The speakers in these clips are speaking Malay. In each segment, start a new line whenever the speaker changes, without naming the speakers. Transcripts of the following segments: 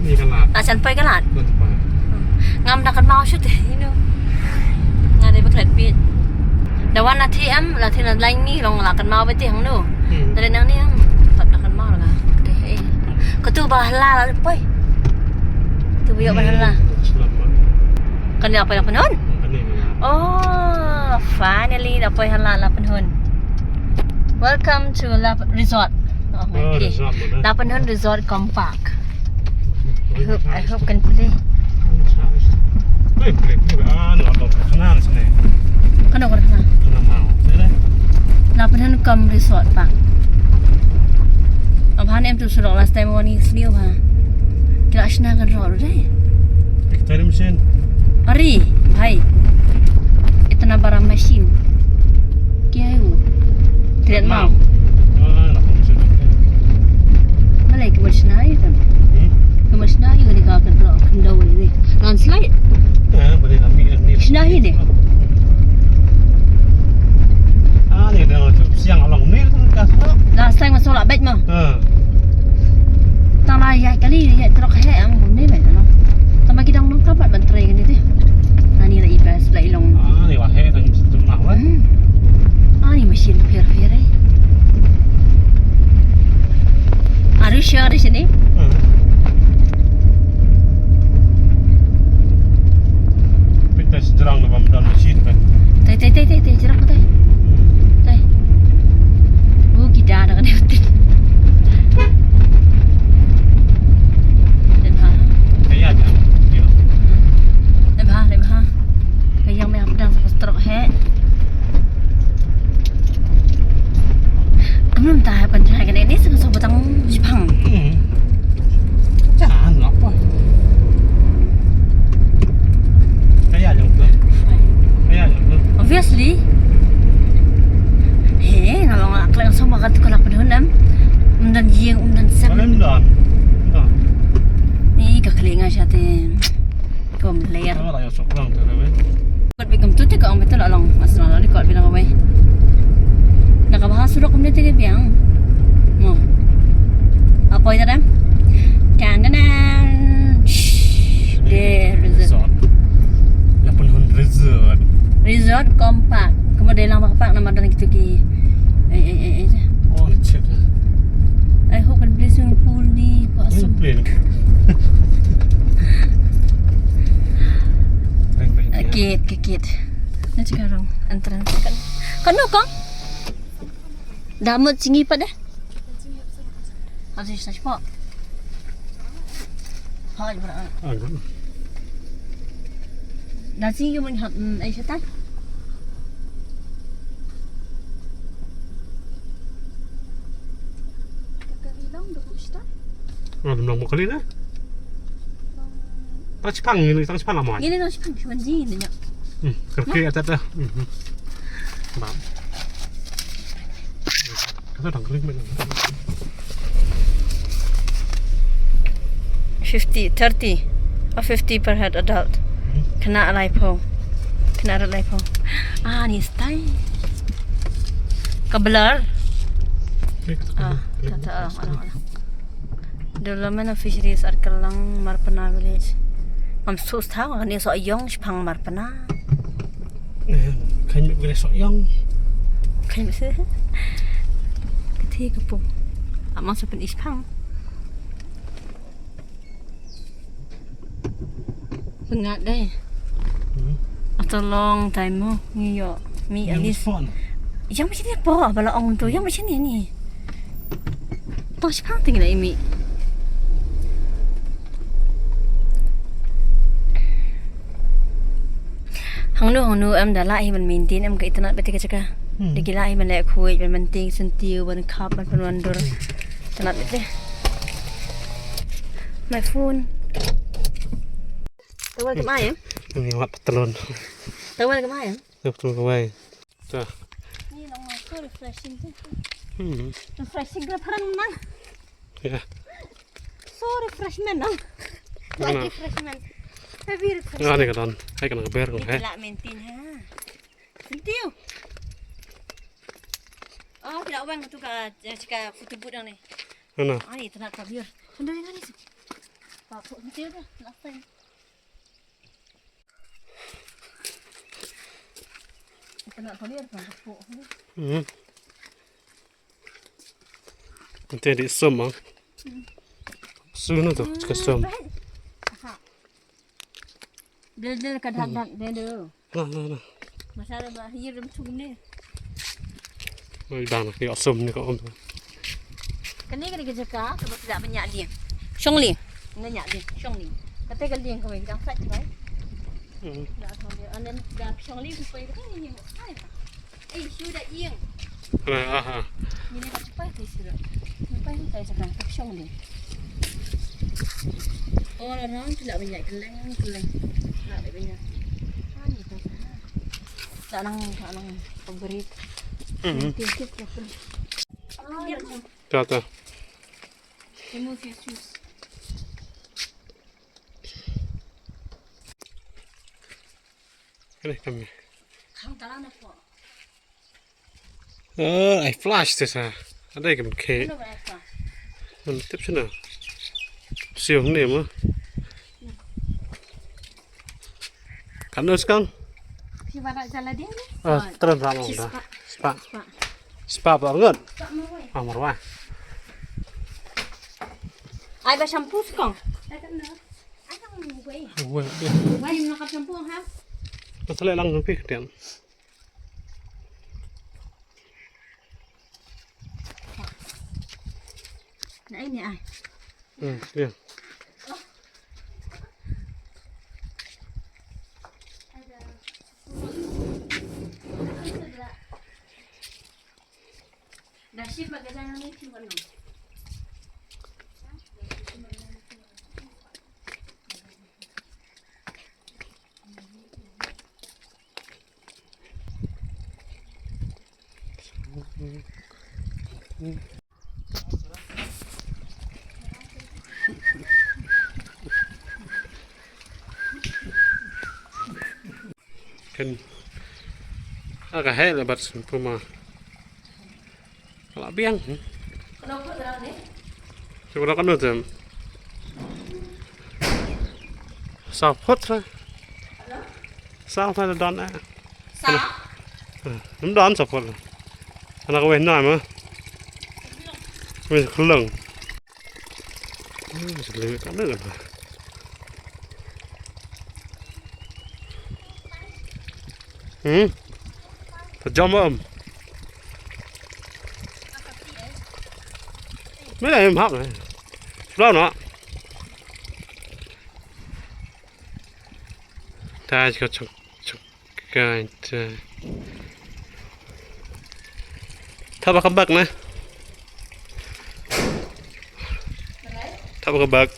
มีกระลาด
ฉันไปกะลาด
รถไฟ
งามดักกันเมาชุดนี่ดูงานได้ไปเคล็ดปีแต่ว่านาทีละทีนั้นไล่นี่ลงหลักกันเมาไปที่ห้องนู้แต่ในนั้นนี่ตัดดักกันเมาแล้วกันก็ตู้บาฮลาแล้วไปตู้ไปยกบาฮลากันเดี๋ยวไปละพนนโอ้finally เราไปฮลาละพนน welcome to La Resort โอเคละพนน Resort Compact I hope can play
เฮ้ยเปลี่ยนที่แบบเดี๋ยวเราข้างหน้าเลยสิเนี่ย
kan nak kena
ข้างหน้าใช่ไหม
Lapan kam resort pak. Abhan em tu suruh last time warning seliu ha. Kira asna kan roh deh.
Victory machine.
Ari, bhai. Itna bada machine. Kya hai wo? Tidak mau.
Lapan machine.
Malai ke macam mana itu? Ke macam mana itu dia akan roh kendau ni. Landslide.
Boleh kami ni.
Macam deh.
Ni dah siang along ni tu kas tu.
Last time masuk lah baik mah. Tang lah ya kali ya teruk hai am ni baik lah. Tama kita nong kapat bantrai kan itu. Ani lah ibas lah ilong.
Ni wah hai tu tu mah wah.
Ani mesin per eh. Are you sure di sini?
Kita sejarang dalam dalam mesin kan.
Tai jerang tai. Tai. Kita ada kan itu. Dan ha.
Kayak aja.
Dan ha. Kayak mai pedang sa strok he. Belum tahu pancai kan ini sebab batang Jepang.
Jangan apa. Kayak aja tu. Kayak aja tu.
Obviously. Kalau ngaklang sama kat kalau pedunam. Undan jieng undan sak.
Malam dah.
Ni keklingan syate. Kom ler.
Kalau yang sok orang tu lepas.
Kot bigam tu te ka ang betul along asal lalu kot bilang away. Nakabahas sudah kami tiga biang. Mo. Apa itu dah? Kandanan. Resort.
800 resort.
Resort Compact. Kemudian dalam Compact nama dalam kita ki.
Oh, shit.
I hope can play swimming pool ni. Awesome.
Plane.
Kekit. Ni sekarang entrance kan. Kano kang? Damot singi pa dah. Aziz nas po. Hai bra. Nasi yung mga ay siya tay.
Belum mau kali dah. Tak Jepang ni, tak Jepang lama.
Ini nasi pang cuman ni nya.
Kerja atas dah. Bam. Kau dah kering mana?
50, 30 or 50 per head adult. Kena alai po. Ni stay. Kabelar. Kata orang. Development of Fisheries Arkelang Marpana Village. Mam sus tahu kan dia soyong Jepang Marpana.
Kan boleh soyong.
Kan bisa. Keti kepung. Amang sepen Jepang. Pengat deh. After long time mo, niyo, mi alis. Yang macam ni apa? Bala orang tu, yang macam ni. Tong Jepang tinggal ini. Hang nu em dah lai man maintain em ke internet bete ke cakap. Dikit lai man lek kuih, man penting sentiu, man kap, man penwandur. Internet bete. My phone. Tahu ke mai?
Ini awak petelon.
Tahu ke mai?
Betul ke mai? Dah.
Ni long so refreshing tu. Refreshing ke paran mang.
Ya.
So refreshment nang. Like refreshment. Heavy refreshment.
Ni kan, hai kan keber kan.
Tidak maintain ha. Sentiu. Oh, tidak uang tu ka cakap foto boot ni.
Mana?
Ni internet kabir. Sendiri kan ni. Pak phụ tiêu đó, nó xanh. Cái nào có liên quan phụ không?
Nanti di som ah. Suno tu, ke som.
Dia kadang-kadang dia.
Nah.
Masalah bahaya dalam sum ni.
Oi bang, ni som ni kau om.
Kan ni kena jaga sebab tidak banyak dia. Song li. Banyak dia, song li. Tapi kalau dia kau yang sakit baik. Dah tahu dia. Anda dah song li supaya kita ni. Sudah yang. Ini dah cepat dia sudah. Sampai kita cakap tak song li. Orang tidak banyak keleng. Tak banyak. Tak nang pemberi. Tiap ya pun.
Tata.
Remove your shoes.
Ini kami.
Kang dalam apa?
I flash this ah. Ada ikan ke.
Mana berapa?
Mantap sana. Siung ni mah. Kan sekarang?
Si barak jalan dia ni?
Terus sama dah. Spa banget. Marwah.
Ai ba shampoo sekarang? Ai tak nak. Ai tak mau gue. Gue nak shampoo ha?
Betul lang ng pik diyan.
Nah ini ai.
Iya.
Dah sih bagai sana ni cuma no.
Kan agak hal lebat puma. Kalau biang.
Kenapa terang ni?
Coba kan tu. Sapot lah. Sapot ada don ah.
Sa?
Nắm don sapot lah. Anak kau enak mah. Mesti keleng. Selewih kan ada. Tajam om. Mấy này em học này. Đâu nó. Ta có chụp cái thắp vào bậc này. Thắp vào bậc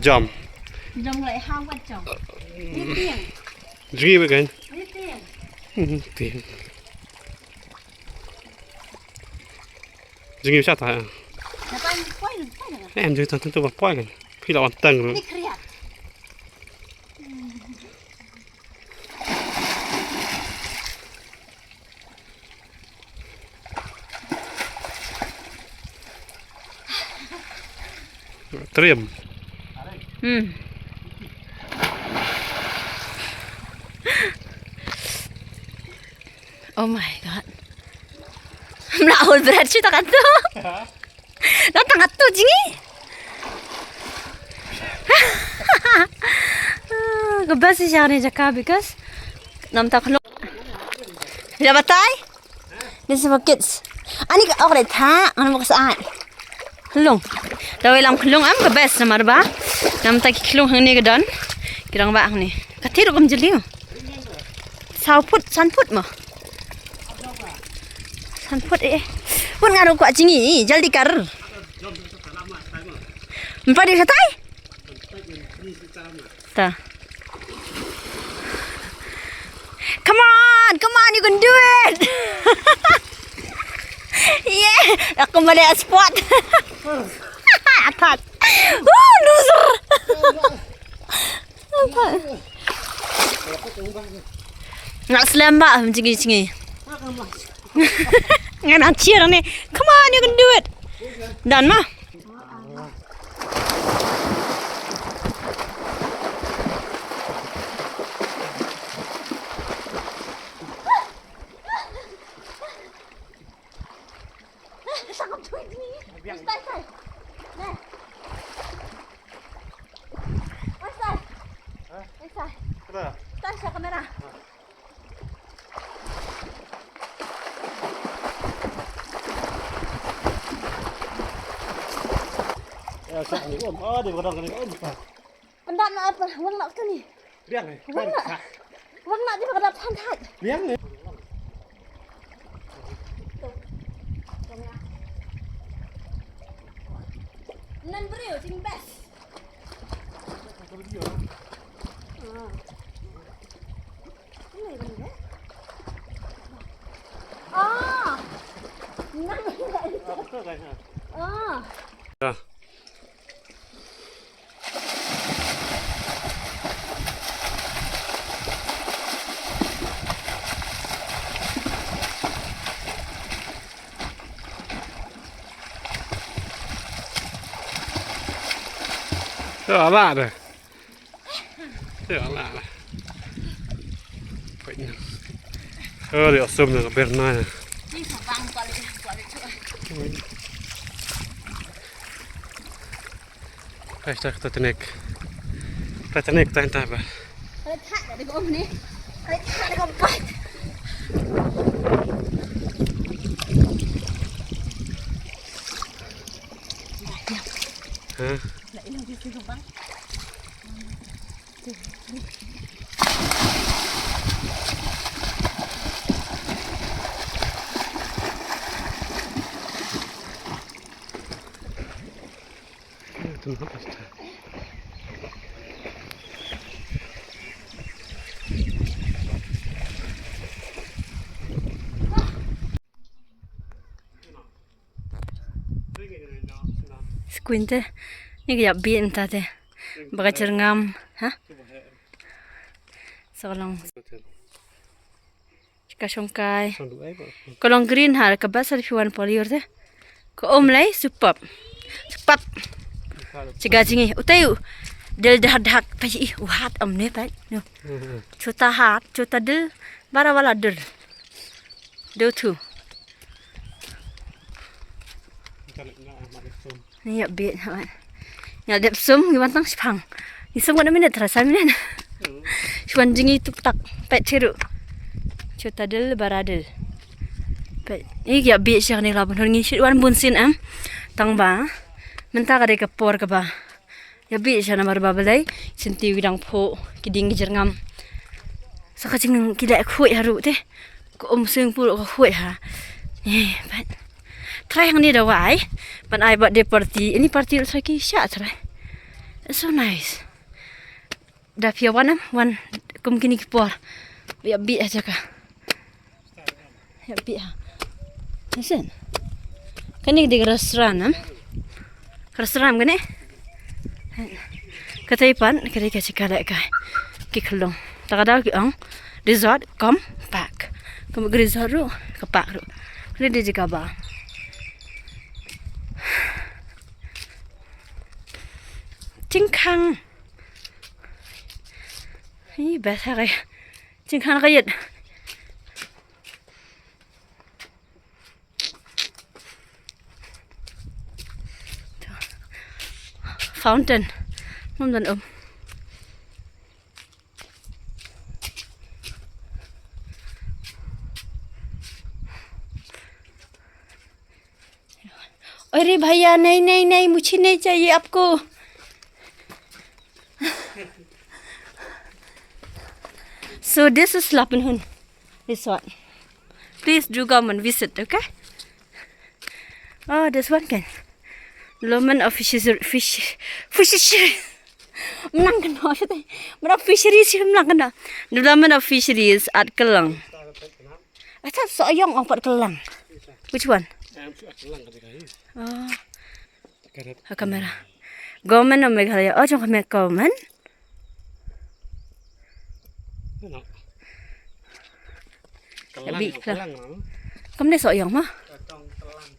jump.
Jom lại hao quan trọng. Biết tiền.
Duy vậy cái.
Biết tiền.
Tiền. Dừng sao thà. Em chơi thằng tôi vào quay này. Khi là hoàn tầng rồi. Trim.
Oh my god. Melaut berat sih tak tu. Datang atu jingi. Gebas sih cari jaka because nam tak keluk. Bila batai? This is for kids. Ani ka okay tha, ano mo kasaan? Kelung. Daw ilang kelung am gebas na marba. Nam tak kelung hang ni gedon. Kirang ba hang ni. Katiro kam jeli. Sauput sanput mo. Sanput pun ngaruh kuat jingi, jaldi kar. Empat di satai? Ta. Come on, you can do it. Yeah, aku balik spot. Atat. Loser. Nak selembak jingi. Ngan cheer ni. Come on, you can do it. Done mah. sa kamera.
Ya, sa ni om. Di ba kadang om pa.
Pendak na apa? Wang nak kan ni.
Riang ni.
Wang nak di kadap than.
Riang ni.
Nan beriu sing best. Ah. Nan.
Apa kan?
Ah.
Ya. Chưa lạ rồi. Chưa lạ rồi. Vậy nhỉ. Để xôm được bên này.
Ni bang kuali tu.
Kayak kita tenek. Kita tenek tentang apa?
Ada tak dari om ni. Ada tak dari kompat.
Hah?
Nak ini di situ bang.
Itu apa sih?
Squinte. Ni kaya bien tate. Baka cerngam, ha? Sekolong. Jika songkai. Kolong green har kabasar fiwan polior te. Ko om lai superb. Cepat. Ciga jingi. Utayu. Del dah paji uhat om ne pai. No. Chuta hat, chuta del bara wala del. Do tu. Ni ya bien ha. Ya dep sum ngiwan tang sipang. Ni sum kana minit rasa minit. Chuan jingi tuk tak pet ciru. Chuta del baradel. Pet. Ni ya bien siang ni labun ngi wan bunsin am. Tang ba. Menta ka de ka por ka ba. Ya bien siang na mar babalai. Sinti widang pho kiding jerngam. Sakacing kila khoi haru te. Ko sing pu ko khoi ha. Pet. Try yang ni dah wai. But I buat dia party. Ini party lagi syak try. It's so nice. Dah pia wan kum kini kipor. Ya bi aja ka. Ya bi ha. Listen. Kani di restoran restoran kan ni? Kata ipan kari kasi kala kai. Ki khlong. Takada ki ang resort come back. Come resort ru kapak ru. Ni di jika ba. Chính khăn. Ý bà sao vậy? Chính khăn cái gì? Fountain. Không dần अरे भैया नहीं नहीं नहीं मुझे नहीं चाहिए आपको. So this is Lapanhun resort. Please do come and visit, okay? Oh, this one can. Loman of fisheries. Menang kena apa tu? Menang fisheries menang kena. Loman of fisheries at Kelang. I thought Soyong of Kelang. Which one? Oh, kamera. Government of Meghalaya. Oh, jom kami government. Bị là cấm đây sợi giống mà.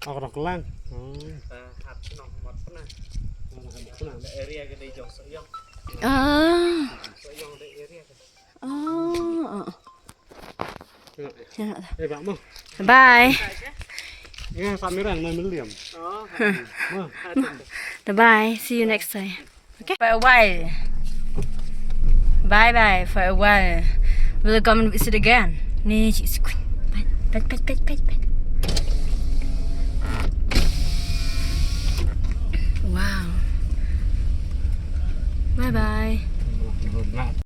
Orang kelang.
Bye.
Nghe Samiran nơi mình liềm.
Bye. See you next time. Okay. For a while. Bye bye for a while. We'll come and visit again. Nee, she's pet.